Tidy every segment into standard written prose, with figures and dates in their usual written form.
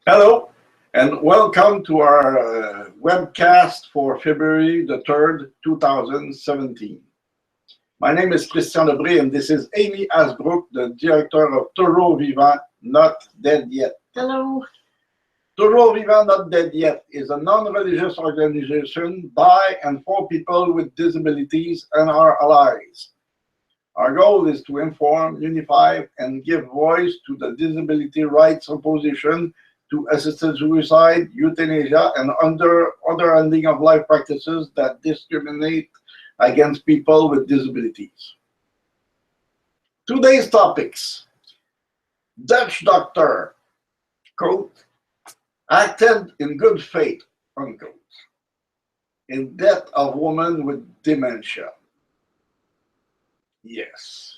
Hello, and welcome to our webcast for February the 3rd, 2017. My name is Christian Lebré, and this is Amy Asbrook, the director of Toujours Vivant, Not Dead Yet. Hello. Toujours Vivant, Not Dead Yet is a non-religious organization by and for people with disabilities and our allies. Our goal is to inform, unify, and give voice to the disability rights opposition to assisted suicide, euthanasia, and other ending of life practices that discriminate against people with disabilities. Today's topics: Dutch doctor, quote, acted in good faith, unquote, in death of woman with dementia. Yes.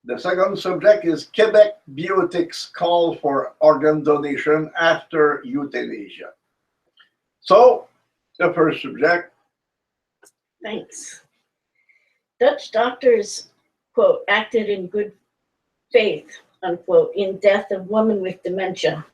The second subject is Quebec Biotics call for organ donation after euthanasia. So, the first subject. Thanks. Dutch doctors, quote, acted in good faith, unquote, in death of woman with dementia.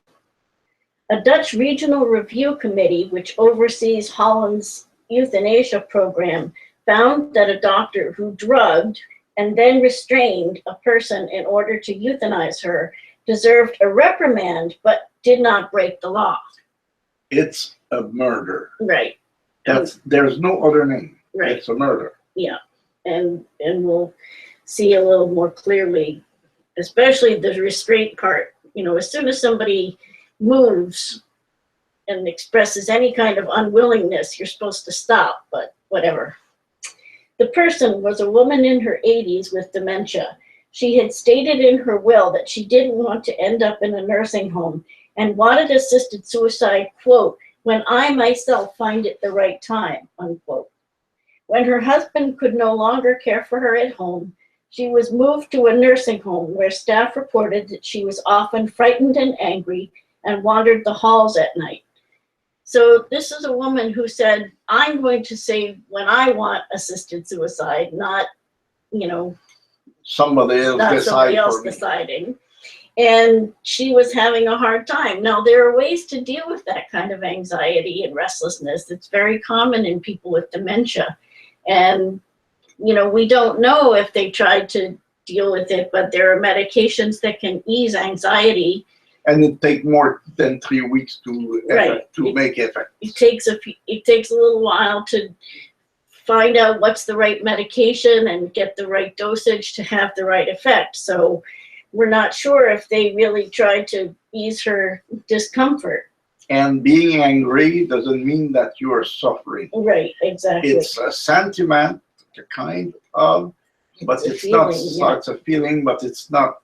A Dutch regional review committee, which oversees Holland's euthanasia program, found that a doctor who drugged and then restrained a person in order to euthanize her deserved a reprimand, but did not break the law. It's a murder. Right. There's no other name. Right. It's a murder. Yeah, and we'll see a little more clearly, especially the restraint part. You know, as soon as somebody moves and expresses any kind of unwillingness, you're supposed to stop, but whatever. The person was a woman in her 80s with dementia. She had stated in her will that she didn't want to end up in a nursing home and wanted assisted suicide, quote, when I myself find it the right time, unquote. When her husband could no longer care for her at home, she was moved to a nursing home where staff reported that she was often frightened and angry and wandered the halls at night. So this is a woman who said, I'm going to say when I want assisted suicide, not, you know, somebody else deciding. And she was having a hard time. Now, there are ways to deal with that kind of anxiety and restlessness. It's very common in people with dementia. And, you know, we don't know if they tried to deal with it, but there are medications that can ease anxiety. And it takes more than 3 weeks to make effect. It takes a little while to find out what's the right medication and get the right dosage to have the right effect. So we're not sure if they really tried to ease her discomfort. And being angry doesn't mean that you are suffering. Right, exactly. It's a sentiment, a kind of, but it's not. Yeah. It's a feeling, but it's not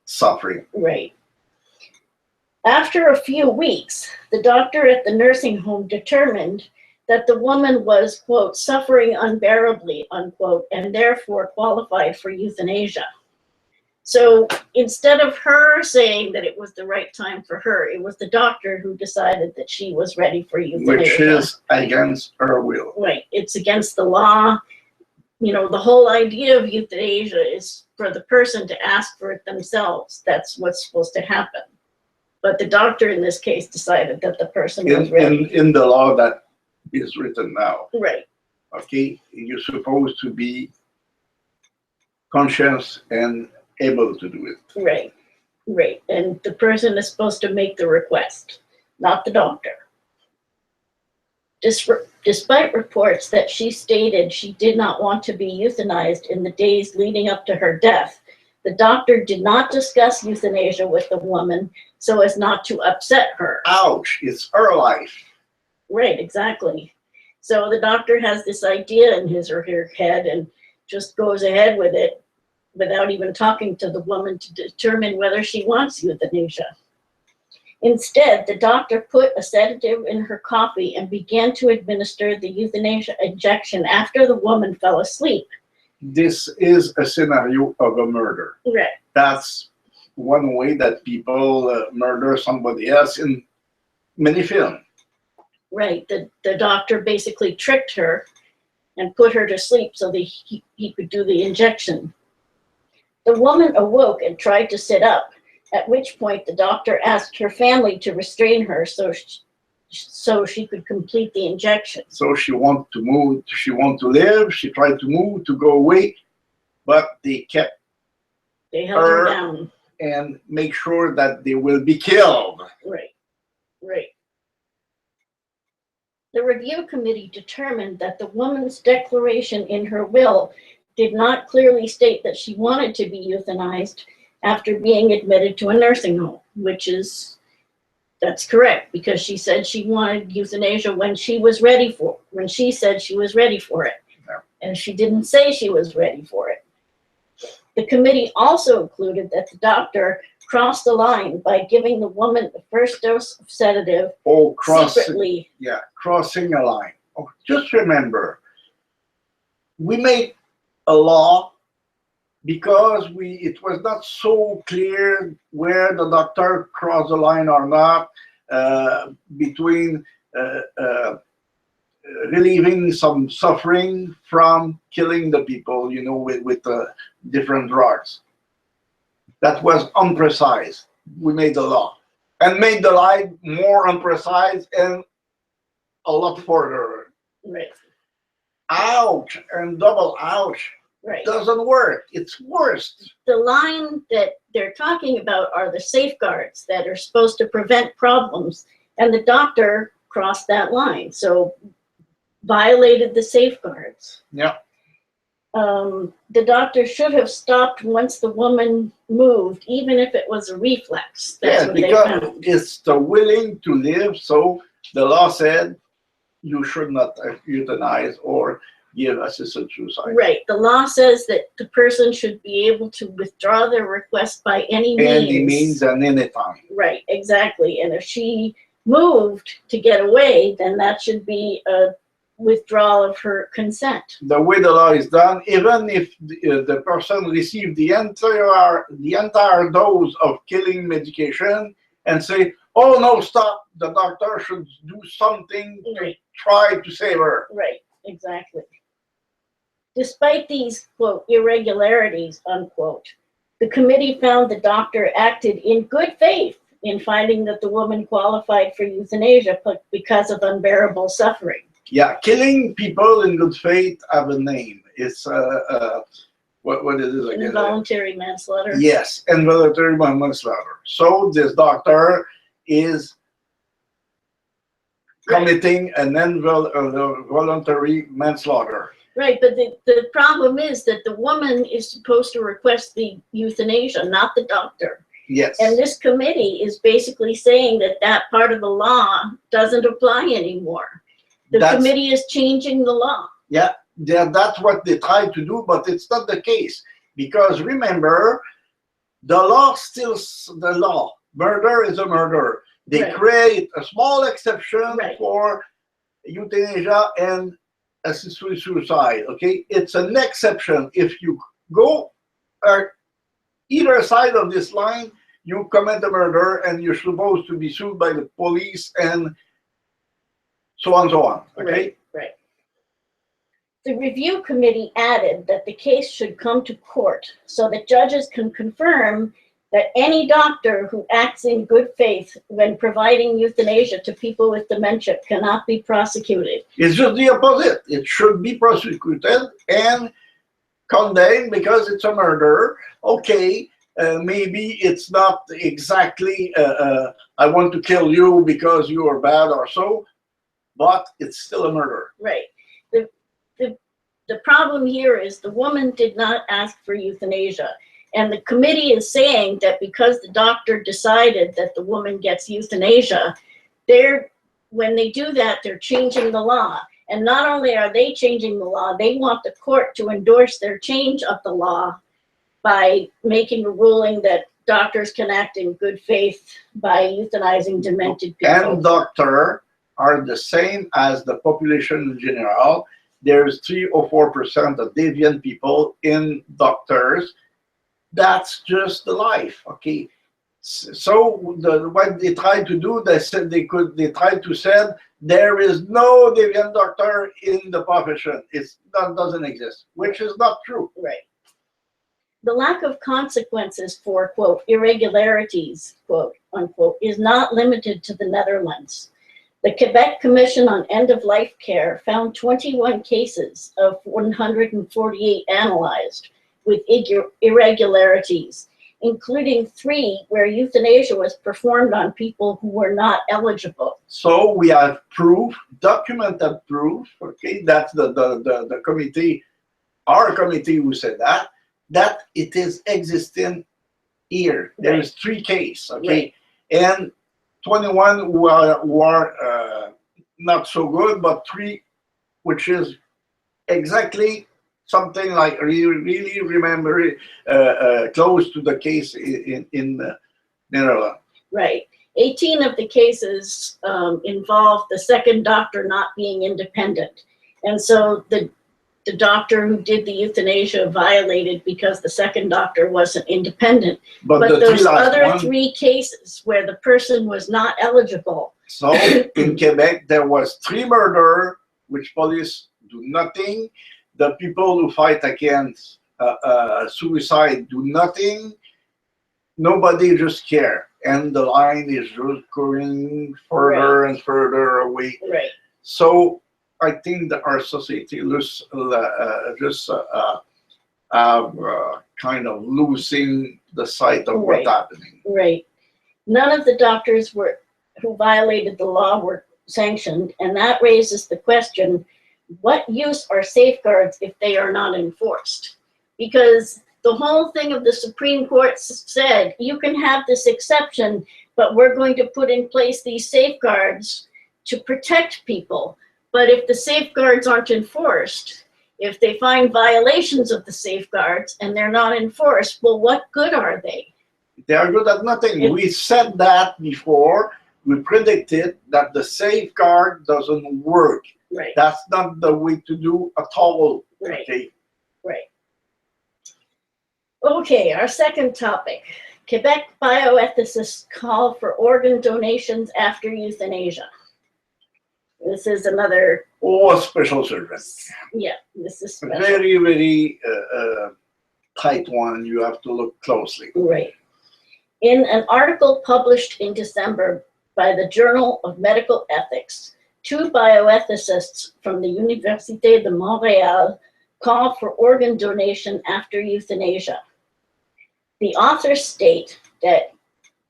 suffering. Right. After a few weeks, the doctor at the nursing home determined that the woman was, quote, suffering unbearably, unquote, and therefore qualified for euthanasia. So instead of her saying that it was the right time for her, it was the doctor who decided that she was ready for euthanasia. Which is against her will. Right. It's against the law. You know, the whole idea of euthanasia is for the person to ask for it themselves. That's what's supposed to happen. But the doctor in this case decided that the person was ready. In the law that is written now. Right. Okay, you're supposed to be conscious and able to do it. Right, right. And the person is supposed to make the request, not the doctor. Despite reports that she stated she did not want to be euthanized in the days leading up to her death, the doctor did not discuss euthanasia with the woman so as not to upset her. Ouch, it's her life. Right, exactly. So the doctor has this idea in his or her head and just goes ahead with it without even talking to the woman to determine whether she wants euthanasia. Instead, the doctor put a sedative in her coffee and began to administer the euthanasia injection after the woman fell asleep. This is a scenario of a murder. Right. That's one way that people murder somebody else in many films. Right. The doctor basically tricked her and put her to sleep so that he could do the injection. The woman awoke and tried to sit up, at which point the doctor asked her family to restrain her so she could complete the injection. So she wanted to move, she wanted to live, she tried to move, to go away, but they kept They held her down. and make sure that they will be killed. Right, right. The review committee determined that the woman's declaration in her will did not clearly state that she wanted to be euthanized after being admitted to a nursing home, that's correct, because she said she wanted euthanasia when she said she was ready for it. Yeah. And she didn't say she was ready for it. The committee also included that the doctor crossed the line by giving the woman the first dose of sedative secretly. Yeah, crossing a line. Oh, just remember, we made a law because it was not so clear where the doctor crossed the line or not between relieving some suffering from killing the people, you know, with different drugs. That was imprecise. We made the law and made the line more imprecise and a lot further. Right. Ouch and double ouch. Right. Doesn't work. It's worse. The line that they're talking about are the safeguards that are supposed to prevent problems, and the doctor crossed that line, so violated the safeguards. Yeah. The doctor should have stopped once the woman moved, even if it was a reflex. That's what they found. Because it's the willing to live, so the law said you should not euthanize or give assisted suicide. Right. The law says that the person should be able to withdraw their request by any means. Any means and any time. Right, exactly. And if she moved to get away, then that should be a withdrawal of her consent. The way the law is done, even if the person received the entire dose of killing medication and say, oh no, stop, the doctor should do something to try to save her. Right, exactly. Despite these, quote, irregularities, unquote, the committee found the doctor acted in good faith in finding that the woman qualified for euthanasia because of unbearable suffering. Yeah, killing people in good faith have a name. It's what is it again? Involuntary manslaughter. Yes, involuntary manslaughter. So this doctor is committing an involuntary manslaughter. Right, but the problem is that the woman is supposed to request the euthanasia, not the doctor. Yes. And this committee is basically saying that that part of the law doesn't apply anymore. The committee is changing the law. Yeah, that's what they try to do, but it's not the case. Because remember, the law still the law. Murder is a murder. They create a small exception for euthanasia and assisted suicide. Okay, it's an exception. If you go either side of this line, you commit a murder and you're supposed to be sued by the police and so on and so on. Okay. Right. The review committee added that the case should come to court so that judges can confirm that any doctor who acts in good faith when providing euthanasia to people with dementia cannot be prosecuted. It's just the opposite. It should be prosecuted and condemned because it's a murder. Okay, maybe it's not exactly I want to kill you because you are bad or so, but it's still a murder. Right. The problem here is the woman did not ask for euthanasia. And the committee is saying that because the doctor decided that the woman gets euthanasia, when they do that, they're changing the law. And not only are they changing the law, they want the court to endorse their change of the law by making a ruling that doctors can act in good faith by euthanizing demented people. And doctors are the same as the population in general. There's 3 or 4% of deviant people in doctors. That's just the life, okay? So what they tried to do, they tried to say there is no deviant doctor in the profession. That doesn't exist, which is not true. Right. The lack of consequences for, quote, irregularities, quote, unquote, is not limited to the Netherlands. The Quebec Commission on End-of-Life Care found 21 cases of 148 analyzed with irregularities, including 3 where euthanasia was performed on people who were not eligible. So we have proof, documented proof, okay, that's the committee, our committee who said that it is existing here. There is 3 cases, okay, and 21 who are not so good, but 3 which is exactly something like really remember it, close to the case in the Netherlands. Right. 18 of the cases involved the second doctor not being independent. And so the doctor who did the euthanasia violated because the second doctor wasn't independent. But those other 3 cases where the person was not eligible. So in Quebec, there was 3 murder, which police do nothing. The people who fight against suicide do nothing. Nobody just care. And the line is just going further and further away. Right. So I think that our society just kind of losing the sight of what's happening. Right. None of the doctors who violated the law were sanctioned, and that raises the question, what use are safeguards if they are not enforced? Because the whole thing of the Supreme Court said, you can have this exception, but we're going to put in place these safeguards to protect people. But if the safeguards aren't enforced, if they find violations of the safeguards and they're not enforced, well, what good are they? They are good at nothing. We said that before. We predicted that the safeguard doesn't work. Right. That's not the way to do at all. Right. Okay. Right. Okay, our second topic. Quebec bioethicists call for organ donations after euthanasia. This is another... Oh, special service. Yeah, this is special. Very, very tight one. You have to look closely. Right. In an article published in December by the Journal of Medical Ethics, 2 bioethicists from the Université de Montréal call for organ donation after euthanasia. The authors state that,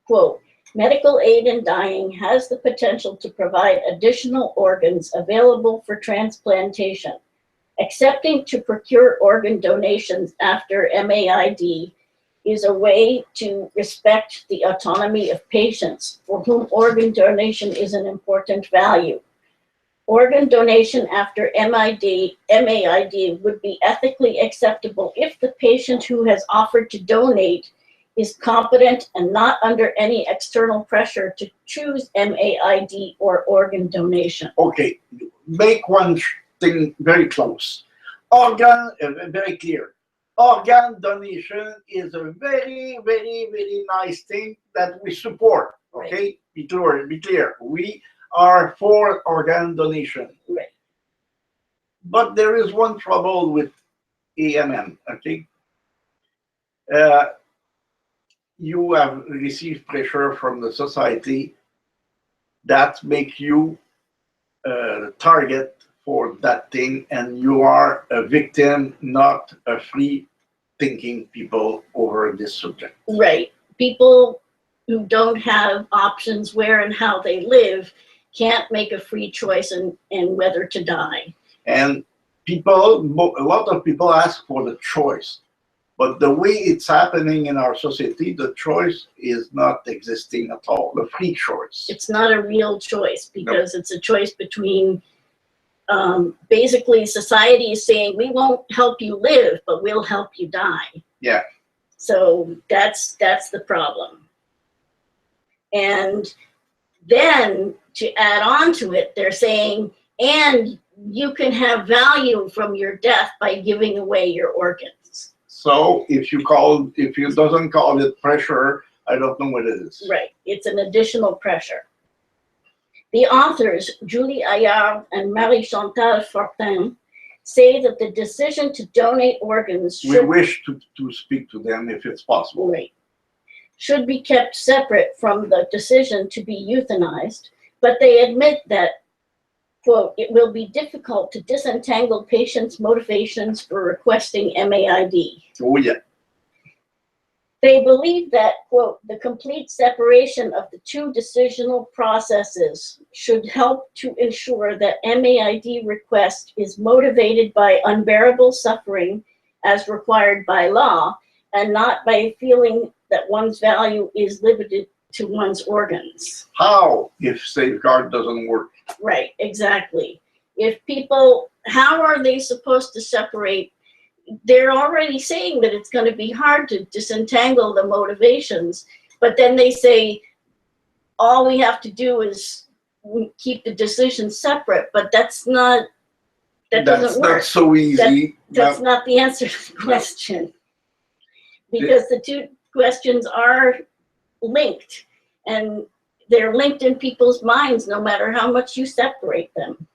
quote, medical aid in dying has the potential to provide additional organs available for transplantation. Accepting to procure organ donations after MAID is a way to respect the autonomy of patients for whom organ donation is an important value. Organ donation after MAID would be ethically acceptable if the patient who has offered to donate is competent and not under any external pressure to choose MAID or organ donation. Okay, make one thing very close. Very clear. Organ donation is a very, very, very nice thing that we support. Okay, be clear. We are for organ donation. Right. But there is one trouble with AMM. Okay. You have received pressure from the society that make you target for that thing, and you are a victim, not a free thinking people over this subject. Right. People who don't have options where and how they live can't make a free choice in whether to die. And people, a lot of people ask for the choice. But the way it's happening in our society, the choice is not existing at all, the free choice. It's not a real choice because it's a choice between, basically society is saying, we won't help you live, but we'll help you die. Yeah. So that's the problem. And then to add on to it, they're saying, and you can have value from your death by giving away your organs. So if you doesn't call it pressure, I don't know what it is. Right, it's an additional pressure. The authors, Julie Ayard and Marie-Chantal Fortin, say that the decision to donate organs We wish to speak to them if it's possible. right, should be kept separate from the decision to be euthanized, but they admit that, quote, it will be difficult to disentangle patients' motivations for requesting MAID. Oh, yeah. They believe that, quote, the complete separation of the two decisional processes should help to ensure that MAID request is motivated by unbearable suffering as required by law and not by a feeling that one's value is limited to one's organs. How if safeguard doesn't work? Right, exactly. If people, how are they supposed to separate? They're already saying that it's going to be hard to disentangle the motivations, but then they say all we have to do is keep the decision separate, but that's not, that doesn't work. That's so easy. That's not the answer to the question. Because the two questions are linked, and they're linked in people's minds no matter how much you separate them.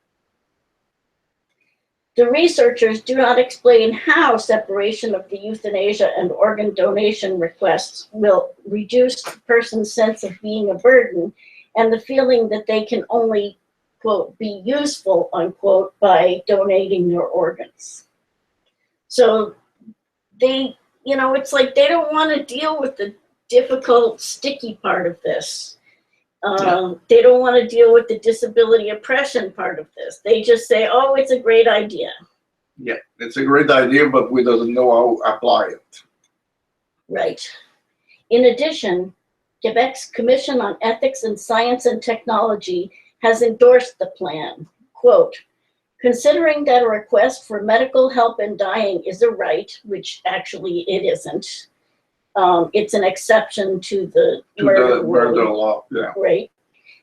The researchers do not explain how separation of the euthanasia and organ donation requests will reduce the person's sense of being a burden and the feeling that they can only, quote, be useful, unquote, by donating their organs. So they, you know, it's like they don't want to deal with the difficult, sticky part of this. They don't want to deal with the disability oppression part of this. They just say, oh, it's a great idea. Yeah, it's a great idea, but we doesn't know how to apply it. Right. In addition, Quebec's Commission on Ethics in Science and Technology has endorsed the plan. Quote, considering that a request for medical help in dying is a right, which actually it isn't, it's an exception to the murder law, yeah. Right.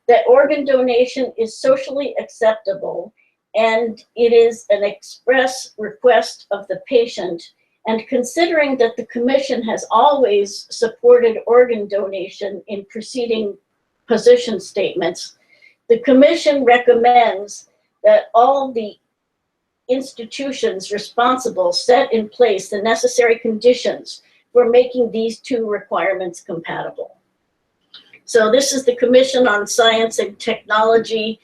That organ donation is socially acceptable and it is an express request of the patient. And considering that the Commission has always supported organ donation in preceding position statements, the Commission recommends that all the institutions responsible set in place the necessary conditions for making these two requirements compatible. So this is the Commission on Science and Technology,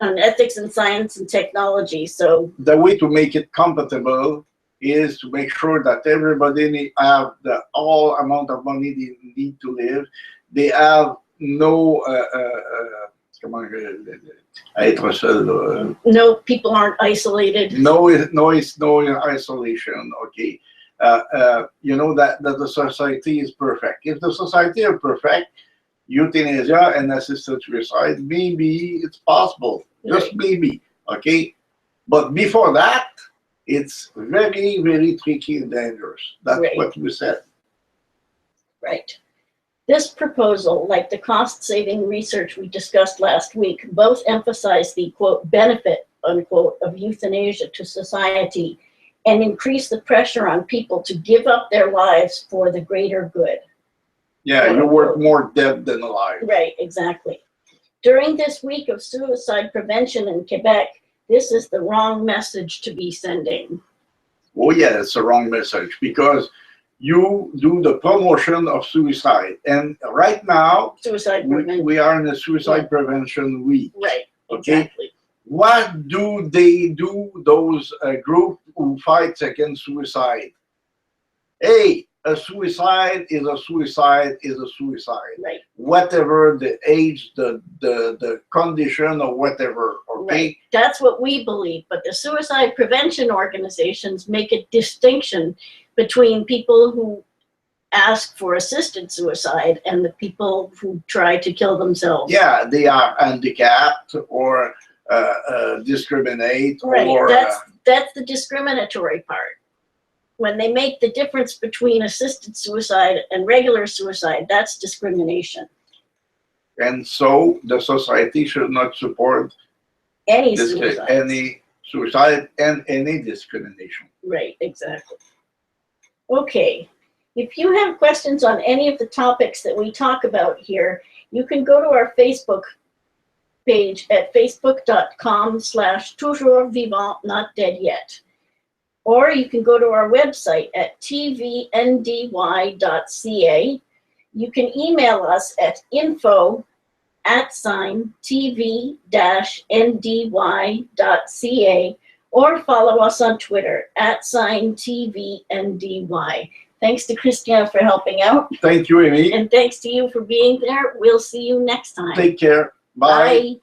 on Ethics in Science and Technology. So the way to make it compatible is to make sure that everybody have the all amount of money they need to live. They have no no, people aren't isolated. No isolation. Okay. You know that the society is perfect. If the society is perfect, euthanasia and assisted suicide, maybe it's possible, just maybe, okay? But before that, it's very, very tricky and dangerous. That's what we said. Right. This proposal, like the cost-saving research we discussed last week, both emphasize the, quote, benefit, unquote, of euthanasia to society and increase the pressure on people to give up their lives for the greater good. Yeah, you work more dead than alive. Right, exactly. During this week of suicide prevention in Quebec, this is the wrong message to be sending. Oh yeah, it's the wrong message because you do the promotion of suicide. And right now, we are in a suicide prevention week. Right, okay? Exactly. What do they do, those group who fights against suicide? Hey, a suicide is a suicide is a suicide. Right. Whatever the age, the condition, or whatever. Okay. Right. That's what we believe. But the suicide prevention organizations make a distinction between people who ask for assisted suicide and the people who try to kill themselves. Yeah, they are handicapped or discriminate. Right. Or, that's the discriminatory part. When they make the difference between assisted suicide and regular suicide, that's discrimination. And so the society should not support any suicide and any discrimination. Right, exactly. Okay, if you have questions on any of the topics that we talk about here, you can go to our Facebook page at facebook.com/toujours vivant not dead yet. or you can go to our website at tvndy.ca. You can email us at info@tv-ndy.ca, or follow us on Twitter @TVNDY. Thanks to Christian for helping out. Thank you, Amy. And thanks to you for being there. We'll see you next time. Take care. Bye. Bye.